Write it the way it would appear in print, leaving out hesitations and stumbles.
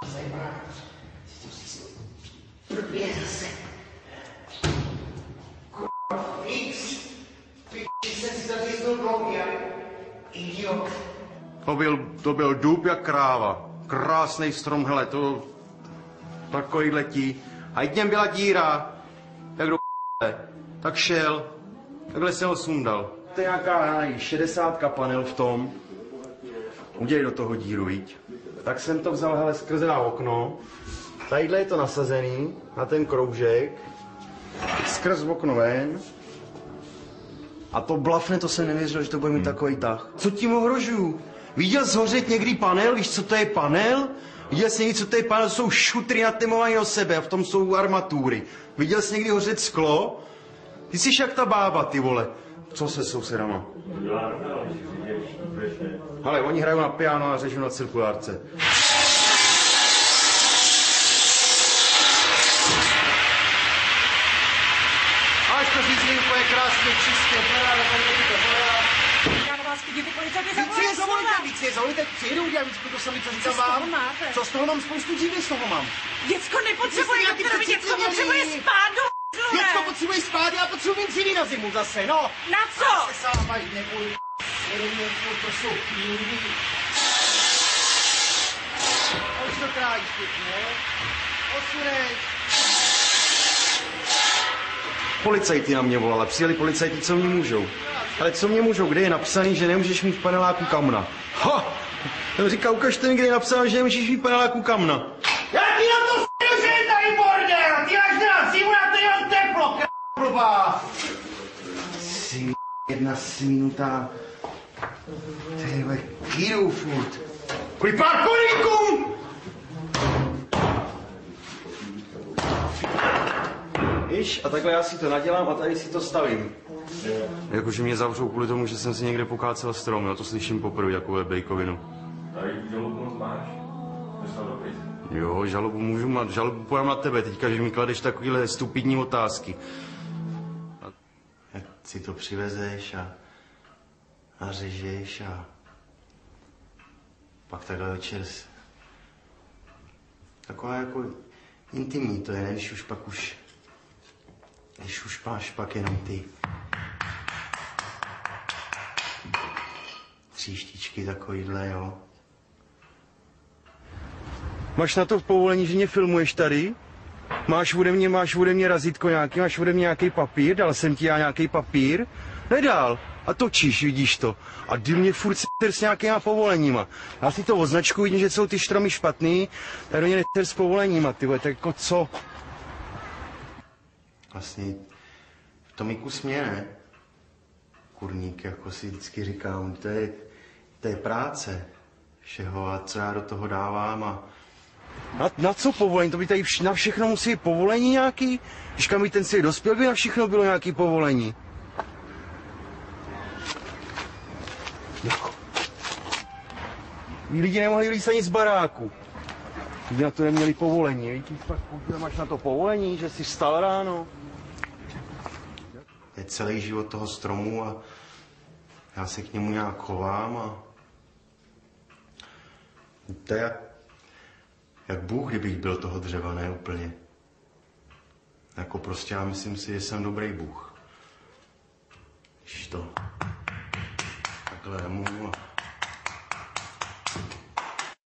zajímá. Blbě zase. X. Piči jsem si zavěznul bloky, idiot. To byl dub jak kráva. Krásný strom, hele, to takový letí. A i něm byla díra, jak do tak šel, takhle jsem ho sundal. To je nějaká 60 panel v tom. Udělej do toho díru, viď. Tak jsem to vzal, hele, skrze na okno. Tadyhle je to nasazený, na ten kroužek. Skrz okno ven. A to blafne, to jsem nevěřil, že to bude mít takový tah. Co tím ohrožuju? Viděl jsi hořet někdy panel? Víš, co to je panel? Viděl jsi někdy, co to je panel? To jsou šutry natemované do sebe a v tom jsou armatury. Viděl jsi někdy hořet sklo? Ty jsi jak ta bába, ty vole. Co se sousedama? Ale oni hrajou na piano a řežou na cirkulárce. Až to řízení úplně krásně, čistě, poráda, Já na vás chodí, ty policajty zavolejte. Víc je zavolejte, přijedou udělat víc, to sami to říkám vám. Co z toho mám, spoustu dívy z toho mám. Děcko nepotřebuje, doktorovi, děcko potřebuje spát, do Děcko potřebuje spát, já potřebuji mít CV na zimu zase, no. Na co? Já se sám mají, nebudu, to jsou pílí. A už to krájíš pěkně, odsunej. Policajti na mě volali, přijeli policajti, co mě můžou. Ale co mě můžou, kde je napsaný, že nemůžeš mít v paneláku kamna? Ha! Jsem říkal, ukažte mi, kde je napsáno, že nemůžeš mít v paneláku kamna. Já ti na to s***u, že je tady bordel! Ty máš teda zimu, na to jenom teplo, k***blbá! Jsi jedna sminutá... Tyhle kýrou furt. Kvůli pár koníkům! Víš, a takhle já si to nadělám a tady si to stavím. Jakože mě zavřou kvůli tomu, že jsem si někde pokácel strom, já to slyším poprvé, takovou bejkovinu. Tady žalobu moc máš? Jo, žalobu můžu mít, žalobu pojám na tebe teďka, že mi kladeš takovýhle stupidní otázky. A jak si to přivezeš a řežeš a pak takhle večer taková jako intimní to je, ne, když už máš pak jenom ty tříštičky takovýhle, jo. Máš na to povolení, že mě filmuješ tady? Máš ode mě razítko nějaký, máš ode mě nějaký papír, dal jsem ti já nějaký papír? Nedal. A točíš, vidíš to. A ty mě furt s nějakýma povoleníma. Já si to označku, vidím, že jsou ty štromy špatný, tak do mě neter s povoleníma, ty vole, tak jako co? Vlastně v tom i kus mě, ne? Kurník, jako si vždycky říkám, to je práce všeho a co já do toho dávám a... Na co povolení? To by tady na všechno musí být povolení nějaký? Když kam by ten svět dospěl, by na všechno bylo nějaký povolení. No. Lidi nemohli líst ani z baráku. Lidi na to neměli povolení. Víte, pak máš na to povolení, že jsi vstal ráno. Je celý život toho stromu a já se k němu nějak chovám a... To je jak Bůh, kdybych byl toho dřeva, ne úplně. Jako prostě já myslím si, že jsem dobrý Bůh. Když to takhle mu